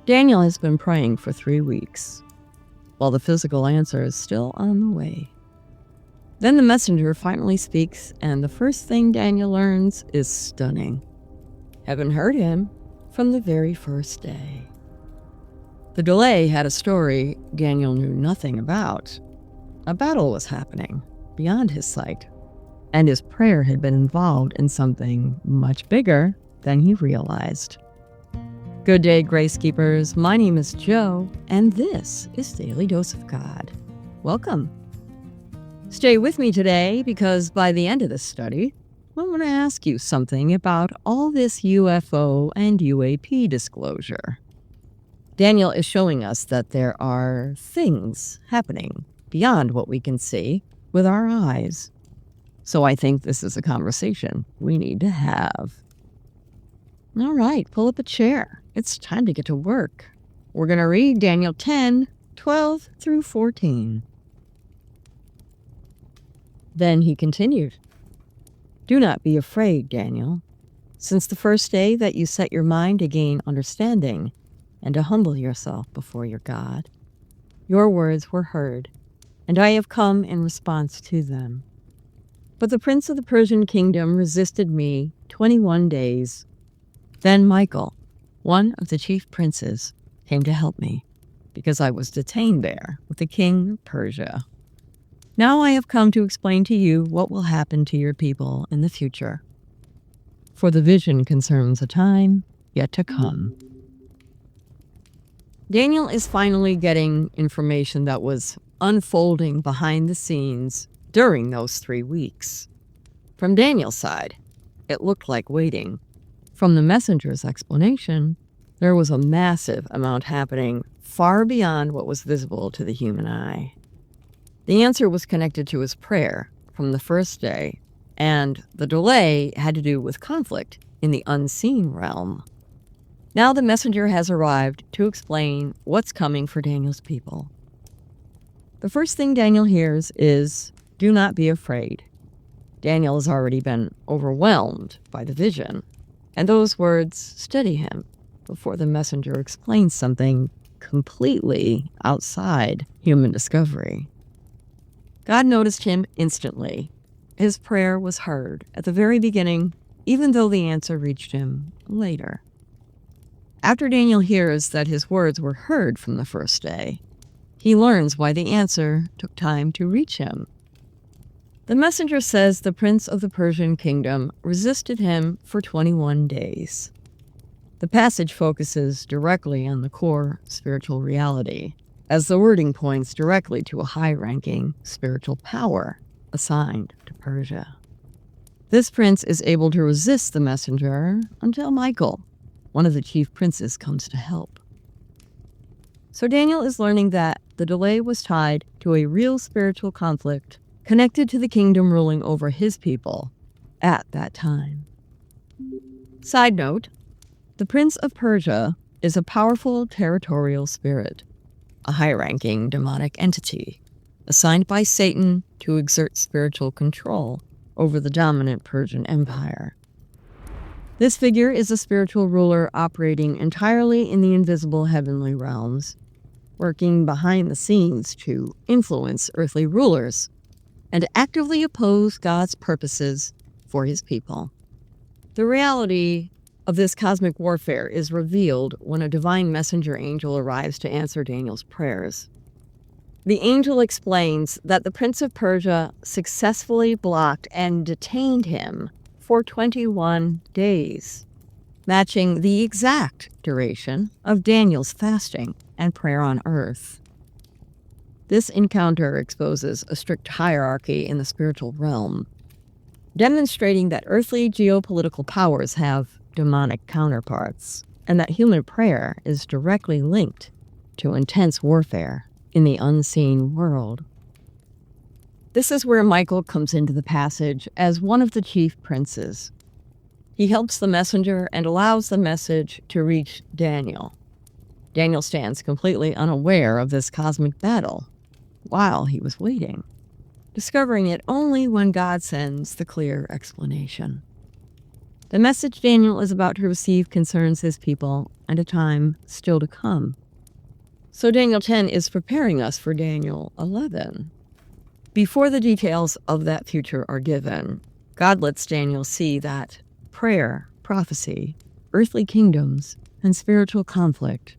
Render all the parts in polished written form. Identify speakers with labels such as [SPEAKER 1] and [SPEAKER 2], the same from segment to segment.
[SPEAKER 1] Daniel has been praying for 3 weeks, while the physical answer is still on the way. Then the messenger finally speaks, and the first thing Daniel learns is stunning. Heaven heard him from the very first day. The delay had a story Daniel knew nothing about. A battle was happening beyond his sight, and his prayer had been involved in something much bigger than he realized. Good day, Grace Keepers. My name is Joe, and this is Daily Dose of God. Welcome. Stay with me today because by the end of this study, I'm going to ask you something about all this UFO and UAP disclosure. Daniel is showing us that there are things happening beyond what we can see with our eyes. So I think this is a conversation we need to have. All right, pull up a chair. It's time to get to work. We're going to read Daniel 10, 12 through 14. Then he continued, "Do not be afraid, Daniel. Since the first day that you set your mind to gain understanding and to humble yourself before your God, your words were heard, and I have come in response to them. But the prince of the Persian kingdom resisted me 21 days. Then Michael, one of the chief princes, came to help me, because I was detained there with the king of Persia. Now I have come to explain to you what will happen to your people in the future. For the vision concerns a time yet to come." Daniel is finally getting information that was unfolding behind the scenes during those 3 weeks. From Daniel's side, it looked like waiting. From the messenger's explanation, there was a massive amount happening far beyond what was visible to the human eye. The answer was connected to his prayer from the first day, and the delay had to do with conflict in the unseen realm. Now the messenger has arrived to explain what's coming for Daniel's people. The first thing Daniel hears is, "Do not be afraid." Daniel has already been overwhelmed by the vision, and those words steady him before the messenger explains something completely outside human discovery. God noticed him instantly. His prayer was heard at the very beginning, even though the answer reached him later. After Daniel hears that his words were heard from the first day, he learns why the answer took time to reach him. The messenger says the prince of the Persian kingdom resisted him for 21 days. The passage focuses directly on the core spiritual reality, as the wording points directly to a high-ranking spiritual power assigned to Persia. This prince is able to resist the messenger until Michael, one of the chief princes, comes to help. So Daniel is learning that the delay was tied to a real spiritual conflict connected to the kingdom ruling over his people at that time. Side note, the Prince of Persia is a powerful territorial spirit, a high-ranking demonic entity assigned by Satan to exert spiritual control over the dominant Persian Empire. This figure is a spiritual ruler operating entirely in the invisible heavenly realms, working behind the scenes to influence earthly rulers and actively oppose God's purposes for his people. The reality of this cosmic warfare is revealed when a divine messenger angel arrives to answer Daniel's prayers. The angel explains that the Prince of Persia successfully blocked and detained him for 21 days, matching the exact duration of Daniel's fasting and prayer on earth. This encounter exposes a strict hierarchy in the spiritual realm, demonstrating that earthly geopolitical powers have demonic counterparts, and that human prayer is directly linked to intense warfare in the unseen world. This is where Michael comes into the passage as one of the chief princes. He helps the messenger and allows the message to reach Daniel. Daniel stands completely unaware of this cosmic battle while he was waiting, discovering it only when God sends the clear explanation. The message Daniel is about to receive concerns his people and a time still to come. So Daniel 10 is preparing us for Daniel 11. Before the details of that future are given, God lets Daniel see that prayer, prophecy, earthly kingdoms, and spiritual conflict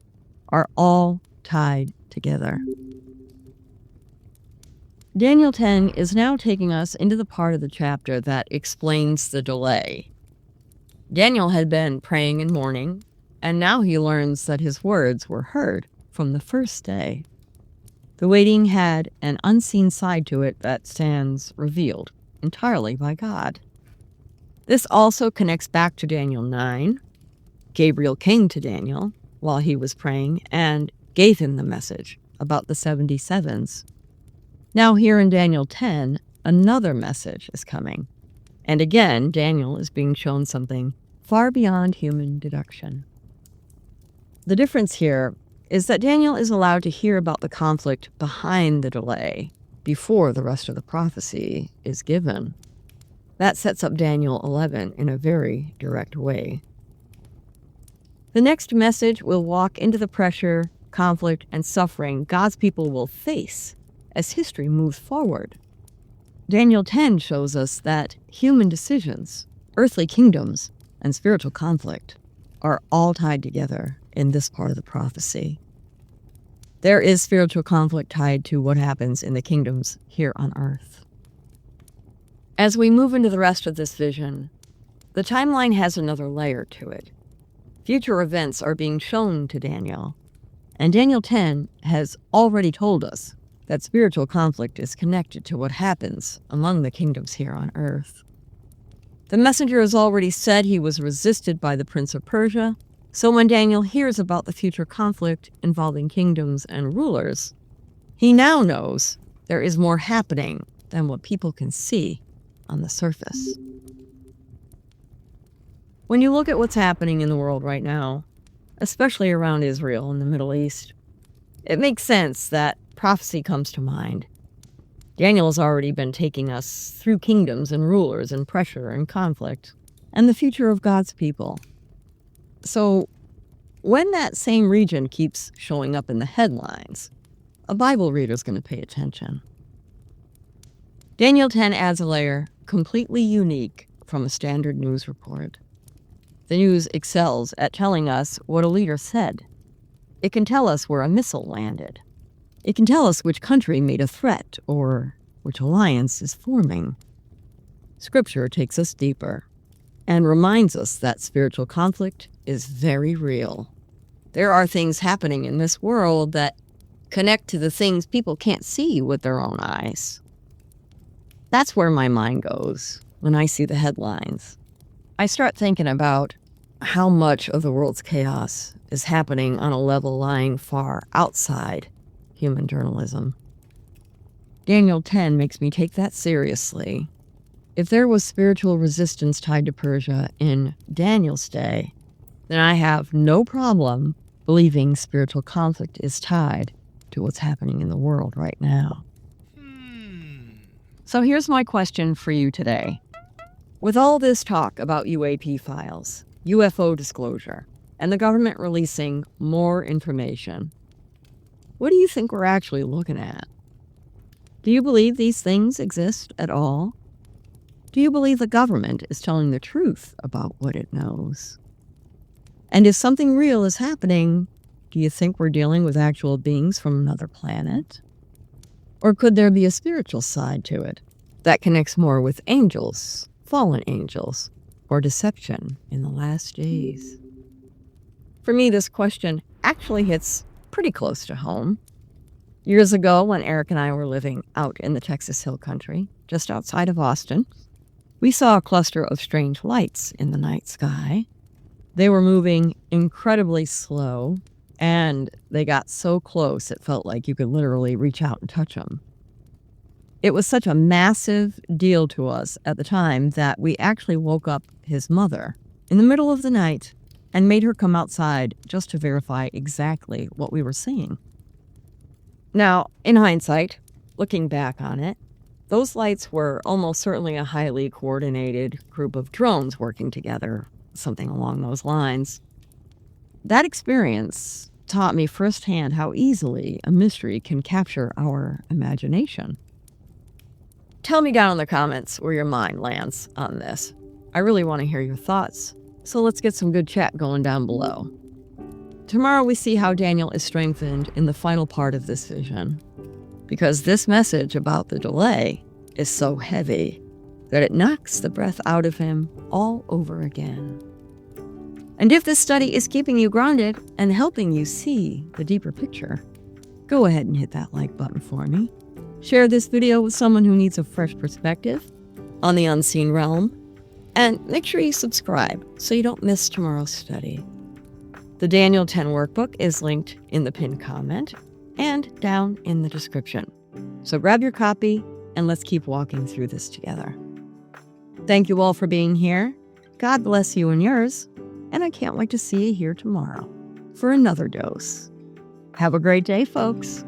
[SPEAKER 1] are all tied together. Daniel 10 is now taking us into the part of the chapter that explains the delay. Daniel had been praying and mourning, and now he learns that his words were heard from the first day. The waiting had an unseen side to it that stands revealed entirely by God. This also connects back to Daniel 9. Gabriel came to Daniel while he was praying and gave him the message about the 77s. Now here in Daniel 10, another message is coming. And again, Daniel is being shown something far beyond human deduction. The difference here is that Daniel is allowed to hear about the conflict behind the delay before the rest of the prophecy is given. That sets up Daniel 11 in a very direct way. The next message will walk into the pressure, conflict, and suffering God's people will face as history moves forward. Daniel 10 shows us that human decisions, earthly kingdoms, and spiritual conflict are all tied together in this part of the prophecy. There is spiritual conflict tied to what happens in the kingdoms here on earth. As we move into the rest of this vision, the timeline has another layer to it. Future events are being shown to Daniel, and Daniel 10 has already told us that spiritual conflict is connected to what happens among the kingdoms here on earth. The messenger has already said he was resisted by the prince of Persia, so when Daniel hears about the future conflict involving kingdoms and rulers, he now knows there is more happening than what people can see on the surface. When you look at what's happening in the world right now, especially around Israel and the Middle East, it makes sense that prophecy comes to mind. Daniel has already been taking us through kingdoms and rulers and pressure and conflict and the future of God's people. So when that same region keeps showing up in the headlines, a Bible reader is going to pay attention. Daniel 10 adds a layer completely unique from a standard news report. The news excels at telling us what a leader said. It can tell us where a missile landed. It can tell us which country made a threat or which alliance is forming. Scripture takes us deeper and reminds us that spiritual conflict is very real. There are things happening in this world that connect to the things people can't see with their own eyes. That's where my mind goes when I see the headlines. I start thinking about how much of the world's chaos is happening on a level lying far outside human journalism. Daniel 10 makes me take that seriously. If there was spiritual resistance tied to Persia in Daniel's day, then I have no problem believing spiritual conflict is tied to what's happening in the world right now. So here's my question for you today. With all this talk about UAP files, UFO disclosure, and the government releasing more information, what do you think we're actually looking at? Do you believe these things exist at all? Do you believe the government is telling the truth about what it knows? And if something real is happening, do you think we're dealing with actual beings from another planet? Or could there be a spiritual side to it that connects more with angels, fallen angels, or deception in the last days? For me, this question actually hits pretty close to home. Years ago, when Eric and I were living out in the Texas Hill Country, just outside of Austin, we saw a cluster of strange lights in the night sky. They were moving incredibly slow, and they got so close it felt like you could literally reach out and touch them. It was such a massive deal to us at the time that we actually woke up his mother in the middle of the night and made her come outside just to verify exactly what we were seeing. Now, in hindsight, looking back on it, Those lights were almost certainly a highly coordinated group of drones working together, something along those lines. That experience taught me firsthand how easily a mystery can capture our imagination. Tell me down in the comments where your mind lands on this. I really want to hear your thoughts, so let's get some good chat going down below. Tomorrow we see how Daniel is strengthened in the final part of this vision, because this message about the delay is so heavy that it knocks the breath out of him all over again. And if this study is keeping you grounded and helping you see the deeper picture, go ahead and hit that like button for me. Share this video with someone who needs a fresh perspective on the unseen realm, and make sure you subscribe so you don't miss tomorrow's study. The Daniel 10 workbook is linked in the pinned comment and down in the description. So grab your copy and let's keep walking through this together. Thank you all for being here. God bless you and yours, and I can't wait to see you here tomorrow for another dose. Have a great day, folks.